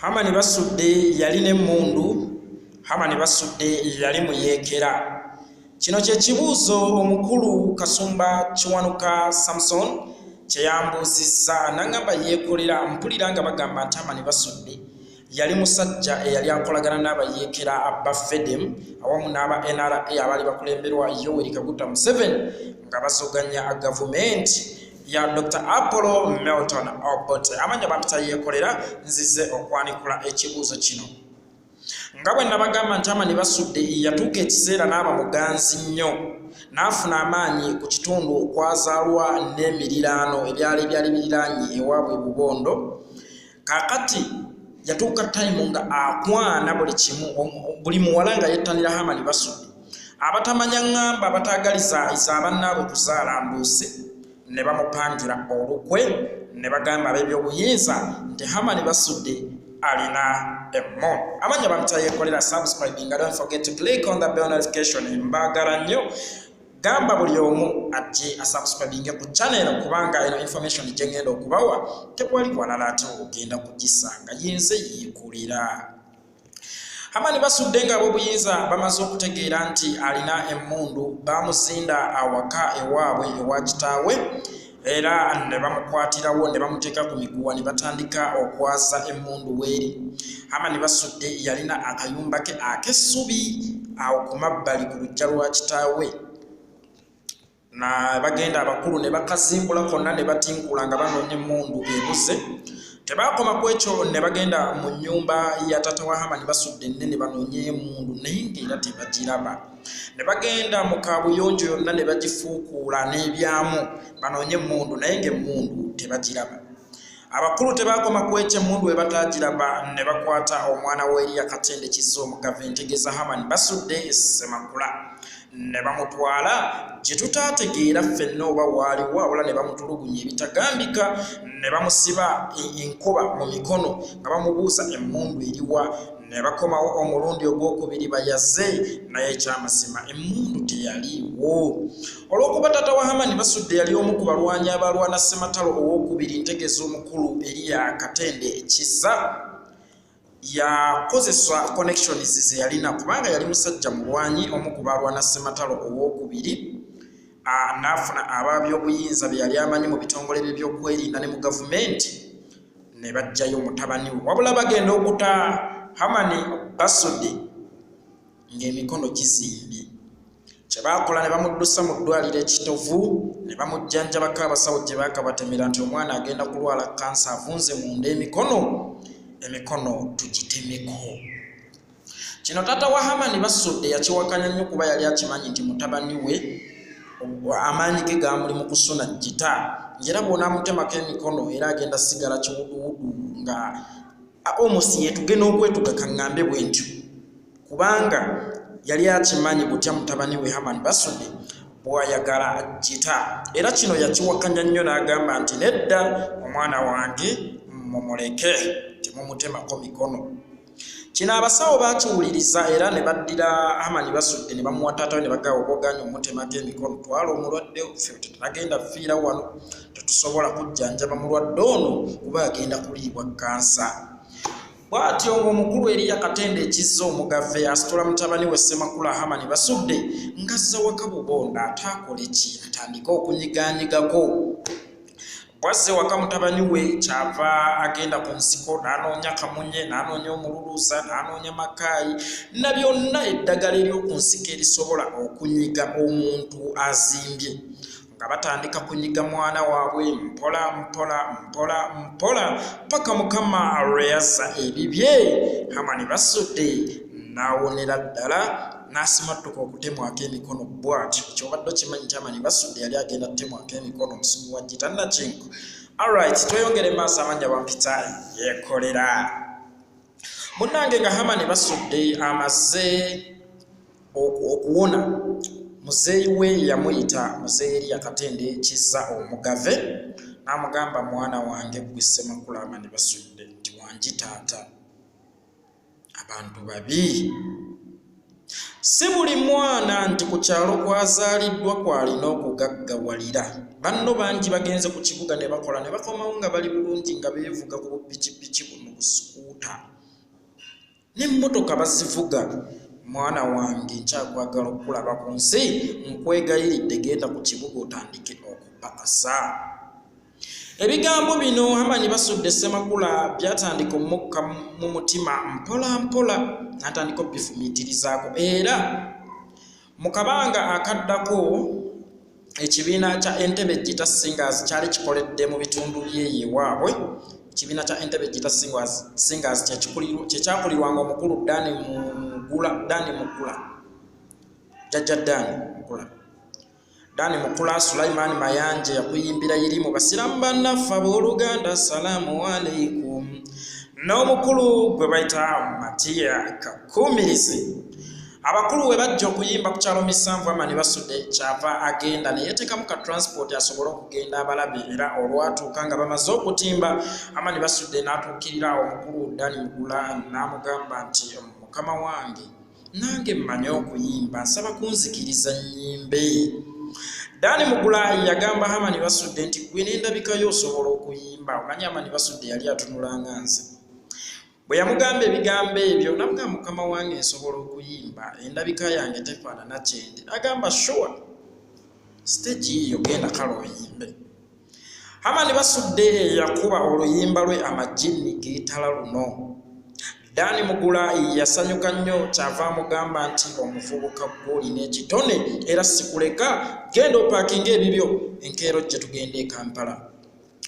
Hamani basudde yali n'emmundu, Hamani basudde yali muyeekera. Kino kye kibuuzo omukulu Kasumba Kiwanuka Samson kye yambuuzizza n'agamba yeekolera. Mpulira nga bagamba nti Hamani basudde yali musajja eyali akolagana n'abayeekera aba FEDEM awamu n'aba NRA abaali bakulemberwa Yoweri Kaguta Museveni nga basoganya gavumenti ya Dr. Apollo Milton Obote. Amanya bampita yeekolera nzize okwanikula ekibuuzo kino. Nga bwe nabagamba nti Hamani basudde yatuuka ekiseera n'aba muganzi nnyo n'afuna amaanyi ku kitundu okwazaalwa n'emiriraano ebyali biriraanye ewaabwe Bubondo. Kaakati yatuuka time nga akwana buli kimu, buli muwala nga yettanira Hamani basudde. Abatamanya ngamba abatagaliza abannaabwe kuzaala mbuuse ne bamupangira olukwe ne bagamba ab'ebyobuyinza nti Hamani basudde alina emmondo. Amanya bampita yeekolera subscribing. Don't forget to click on the bell notification. Mbagala nnyo. Gamba buli omu ajje asubscribing ku channel kubanga eno information gye ngenda okubawa tekwali walala ate ogenda kugisanga yinze yeekolera. Hamani basudde nga ab'obuyinza bamaze okutegeera nti alina emmundu bamuzinda awaka ewaabwe ewa kitaawe era ne bamukwatirawo ne bamuteeka ku miguwa ne batandika okwaza emmundu weeri. Hamani basudde yalina akayumba ke ak'essubi awo ku mabbali ku lujja lwa kitaawe. Na bagenda abakulu ne bakazimbula konna ne batinkula nga banoonya emmundu ebuze. Tebakoma ku ekyo ne bagenda mu nnyumba ya tata wa Hamani basudde ne banoonye emmundu naye ng'era tebagiraba. Ne bagenda mu kaabuyonjo yonna ne bagifuukuula n'ebyamu banoonye emmundu naye ng'emmundu tebagiraba. Abakulu tebakoma ku ekyo emmundu we batagiraba ne bakwata omwana w'Eriya Katende Kizza Omugave Ntegeza Hamani basudde Ssemakula ne bamutwala gye tutaategeera ffenna oba waaliwo wabula ne bamutulugunya ebitagambika ne bamusiba enkoba mu mikono nga bamubuuza emmundu eriwa. Ne bakomawo omulundi ogwokubiri bayaze naye ekyamazima emmundu teyaliwo. Olw'okuba tata wa Hamani basudde yali omu ku balwanyi abalwana Ssematalo owookubiri Ntegeza omukulu Eriya Katende Kizza yakozesa connections ze yalina kubanga yali musajja mulwanyi omu ku balwana Ssematalo owookubiri. N'afuna ababyobuyinza bye yali amanyi mu bitongole bye by'okwerinda ne mu gavumenti ne bajjayo mutabani we. Wabula bagenda okuta Hamani basudde ng'emikono gizimbye. Kye baakola ne bamuddusa mu ddwaliro ekitovu ne bamujjanjabako abasawo gye baakabatemera nti omwana agenda kulwala kansa avunze munda emikono tugitemeko. Kino tata wa Hamani basudde yakiwakanya nnyo kuba yali akimanyi nti mutabani we amaanyi ge gaamuli mu kusuna gita era bw'onaamutemako emikono era agenda sigala kiwuduwudu nga omusi yetugenda okwetuga kaŋŋambe bwe ntyo kubanga yali akimanyi butya mutabani we Hamani basudde bw'ayagala gita. Era kino yakiwakanya nnyo n'agamba nti nedda omwana wange mumuleke temumutemako mikono. Kino abasawo baakiwuliriza era ne baddira Hamani basudde ne bamuwa taata we ne bagamba oboganya omutemako emikono twala omulwadde ffe tetagenda fiira wano tetusobola kujjanjaba mulwadde ono kuba agenda kuliibwa kansa. Bw'atyo ng'omukulu Eriya Katende Kizza Omugave asitula mutabani we Ssemakula Hamani basudde ng'azza waka Bubondo ataakole ki atandika okunyigaanyigako. Bw'azze waka mutabani we kyava agenda ku nsiko n'anoonya kamunye n'anoonya omululuuza n'anoonya makaayi na byonna eddagala ery'oku nsiko erisobola okunyiga omuntu azimbye. Nga batandika kunyiga mwana waabwe mpola paka Mukama lwe yazza ebibye. Hamani basudde n'awonera ddala n'asimattuka okutemwako emikono bw'atyo. Kyobadde okimanyi nti Hamani basudde yali agenda kutemwako emikono omusimu wa gita Nakinku. Alright, tweyongere maaso amanya bampita yeekolera. Munnange nga Hamani basudde amaze okuwona muzeeyi we yamuyita muzeeyi Eriya Katende Kizza Omugave n'amugamba mwana wange gwe Ssemakula Hamani basudde nti wangi taata abantu babi. Si buli mwana nti ku kyalo kwazaaliddwa kwalina okugaggawalira. Banno bangi bagenze ku kibuga ne bakola ne bakomawo nga bali bulungi nga beevuga ku bupikipiki buno busikuuta. n'emmotoka bazivuga. Mwana wange nkyakwagala okulaba ku nsi, nkwegayiridde genda ku kibuga otandike okupakasa. Ebigambo bino Hamani Basudde Ssemakula byatandika omukka mu mutima mpola mpola, n'atandika obifumiitirizaako. Era mu kabanga akaddako ekibiina kya Entebbe Digital Singers kyali kikoledde mu bitundu by'ewaabwe. Ekibiina kya Entebbe Digital Singers kyekyakulirwanga omukulu Dani Mukula, Jjajja Dani Mukula. Sulaiman Mayanje yakuyimbira yirimu basiramu bannaffe abooluganda assalamu alaikum, n'omukulu gwe bayita Matiya Kakumirizi. Abakulu we bajja okuyimba ku kyalo Misanvu, Hamani Basudde kyava agenda ne yeteekamu ka transport asobole okugenda abalabe. Era olwatuuka nga bamaze okutimba, Hamani Basudde n'atuukirira omukulu Dani Mukula n'amugamba nti mukama wange, nange mmanyi okuyimba, nsaba kunzikiriza nnyimbe. Dani Mukula yagamba Hamani Basudde nti gwe n'endabikayo osobola okuyimba. Omanyi Hamani Basudde yali atunulanga nze. Bwe yamugamba ebigambo ebyo n'amugamba mukama wange nsobola okuyimba, endabika yange tefaanana kyendi. Agamba sure, stage yiyo genda kale oyimbe. Hamani Basudde yakuba oluyimba lwe amajjini geetala luno. Dani Mukula yasanyuka nnyo, kyava amugamba nti omuvubuka gw'olina ekitone era sikuleka, genda opaakinga ebibyo enkeero gye tugende e Kampala.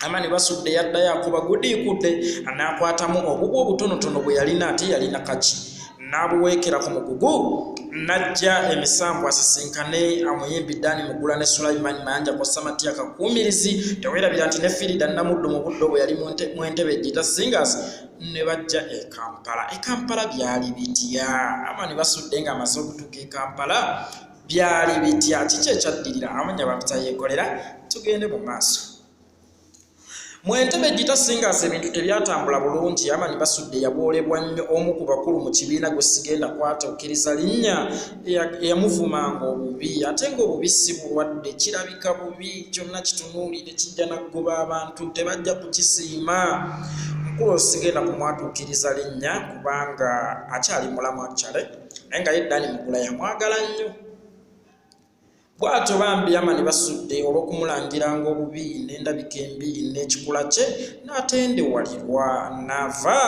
Hamani Basudde yaddayo akuba gudiikudde, n'akwatamu obubwo obutonotono bwe yalina, ate yalina kaki, n'abuweekera ku mugugu, n'ajja emisanvu asisinkane amuyimbi Dani Mukula ne Sulaiman Mayanja kw'ossa Matiya Kakumirizi. Teweerabira nti ne Firida Namuddu mu budde bwe yali mu Entebbe Digital Singers ne bajja e Kampala. E Kampala byali bitya? Hamani Basudde ng'amaze okutuuka e Kampala byali bitya? Kiki ekyaddirira? Amanya babitayeekolera, tugende mu maaso. Mu Entebbe Digital Singers ebintu tebyatambula bulungi. Hamani Basudde yaboolebwa nnyo omu ku bakulu mu kibiina gwe sigenda kwatuukiriza linnya eyamuvumanga obubi, ate ng'obubi si bulwadde, kirabika bubi, kyonna kitunuulire kijja naggoba abantu, tebajja kukisiima. Mukulu sigenda kumwatuukiriza linnya kubanga akyali mulamu akyale, naye nga ye Dani Mukula yamwagala nnyo. Bw'atyo bambi Hamani Basudde olw'okumulangiranga obubi n'endabika embi n'ekikula kye, n'atendewalirwa n'ava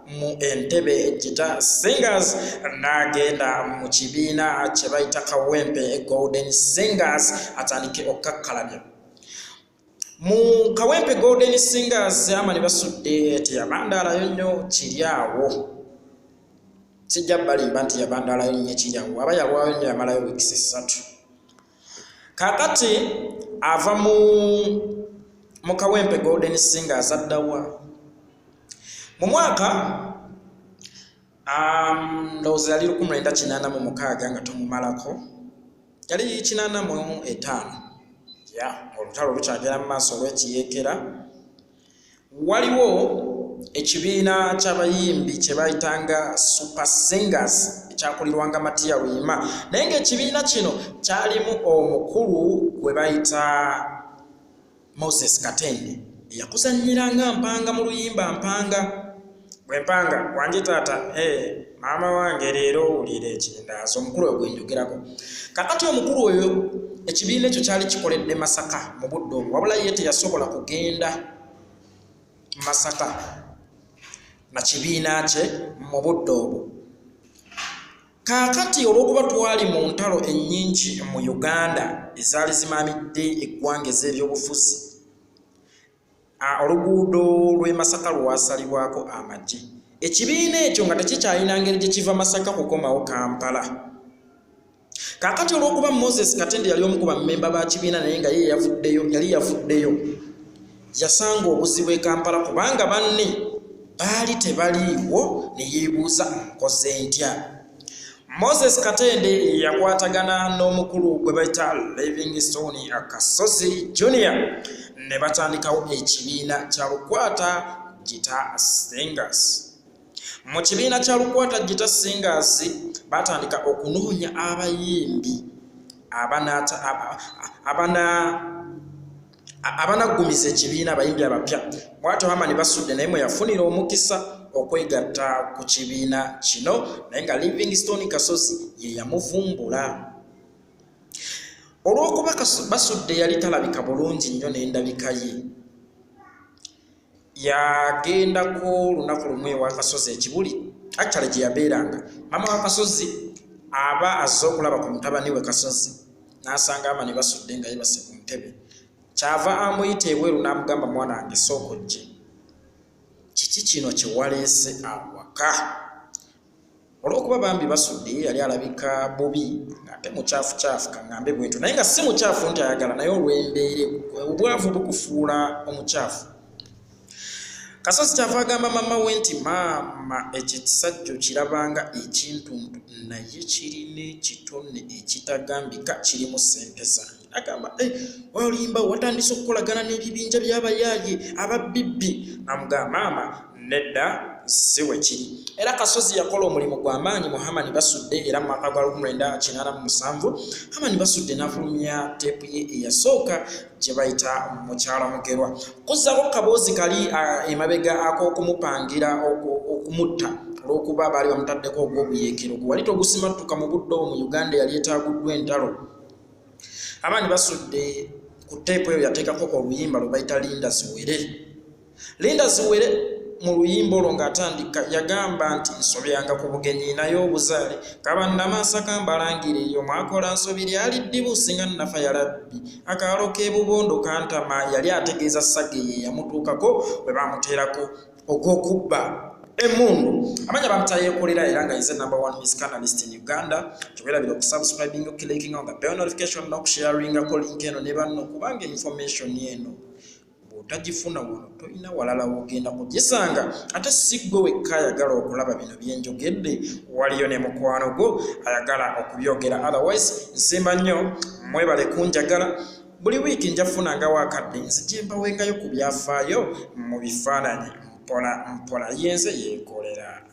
mu Entebbe Digital Singers n'agenda mu kibiina kye bayita Kawempe Golden Singers atandike okukakkalabya. Mu Kawempe Golden Singers Hamani Basudde teyabandaalayo nnyo, kiri awo. Sijja balimba nti yabandaalayo nnyo, kiri awo. Aba yalwayo nnyo, yamalayo wiikisi 3. Kakati ava mu Kawempe Golden Singers addawa mu mwaka ndowooza yali 1986 nga tumumalako, yali 85. Olutalo lukyagera mu maaso olw'ekiyeekera. Waliwo ekibiina ky'abayimbi kye bayitanga Super Singers ekyakulirwanga Matiya Luyima, naye ng'ekibiina kino kyalimu omukulu gwe bayita Moses Katende eyakuzannyiranga mpanga mu luyimba. Mpanga gwe mpanga wange taata, maama wange leero owulira ekindaazo, omukulu oyo gwe njogerako. Kakati omukulu oyo ekibiina ekyo kyali kikoledde Masaka mu budde obwo, wabula ye teyasobola kugenda Masaka na kibiina kye mu budde obwo. Kakati olw'okuba twali mu ntalo ennyingi mu Uganda ezaali zimaamidde eggwanga ez'ebyobufuzi, oluguudo lw'e Masaka lwasalibwako amagye. Ekibiina ekyo nga tekikyalina ngeri gye kiva Masaka kukomawo Kampala. Kakati olw'okuba Moses Katende yali omu ku bammemba ba kibiina naye nga ye yali yavuddeyo, yasanga obuzibu e Kampala kubanga banne baali tebaliiwo, ne yeebuuza nkoze ntya. Moses Katende yakwatagana n'omukulu gwe bayita Livingstone Akasozi Junior ne batandikawo ekibiina kya Lukwata Digital Singers. Mu kibiina kya Lukwata Digital Singers batandika okunoonya abayimbi abanagumiza ekibiina, abayimbi abapya. Bw'atyo Hamani Basudde naye mwe yafunira omukisa okwegatta ku kibiina kino naye nga Livingstone Kasozi ye yamuvumbula. Olw'okuba Basudde yali talabika bulungi nnyo n'endabika ye, yagendako lunaku lumu ewa Kasozi Ekibuli, actually gye yabeeranga. Maama wa Kasozi aba azze okulaba ku mutabani we Kasozi n'asanga Amani Basudde nga yeebase ku ntebe. Kyava amuyita ebweru n'amugamba, mwana wange sooka ojje, kiki kino kye waleese awaka? Olw'okuba bambi Basudde yali alabika bubi ng'ate mucaafucaafu kaŋŋambe bwentyo, naye nga si mucaafu nti ayagala, naye olw'embeere obwavu bukufuula omucaafu. Kasozi kyava agamba maama we nti, maama, ekisajja kirabanga ekintuntu naye kirina ekitone ekitagambika, kirimu ssente zange. Agamba, walimba watandise okukolagana n'ebibinja by'abayaaye ababibbi. Namugamba, maama, nedda si we kiri. Era Kasozi yakola omulimu gw'amaanyi mu Amani Basudde, era mu mwaka gwa 1987 Amani Basudde n'afulumya teepu ye eyasooka gye bayita Mukyala Mugerwa. Kuzzako kaboozi kali emabega ak'okumupangira okumutta olw'okuba baali bamutaddeko ogw'obuyeekero gwe wali togusimattuka mu budde obwo mu Uganda yali etaaguddwa entalo. Amani Basudde ku teepu eyo yateekako oluyimba lwe bayita Linda Ziwere. Linda Ziwere mu luyimba olwo ng'atandika yagamba nti, nsobyanga ku bugenyi naye obuzaale kabannamaaso kambalangire eyo mwakola nsobi lyali ddibuusi nga nnafa ya Labbi akaalo k'ebubondo kantama. Yali ategeeza Sage ye yamutuukako bwe bamuteerako ogw'okubba emmundu. Amanya bamutayeekolera era nga yize #1 music analyst in Uganda. Kyekwerabira okusubscribing, clicking on the bell notification n'okusharingako link eno ne banno kubanga information eno bw'otagifuna wano tolina walala wogenda kugisanga. Ate si ggwe wekka ayagala okulaba bino byenjogedde, waliyo ne mukwano gwo ayagala okubyogera. Otherwise nsimba nnyo, mwebale kunjagala. Buli wiiki njafunanga wakadde nzije mbawengayo ku byafaayo mu bifaananyi. Mpola yenze yeekolera.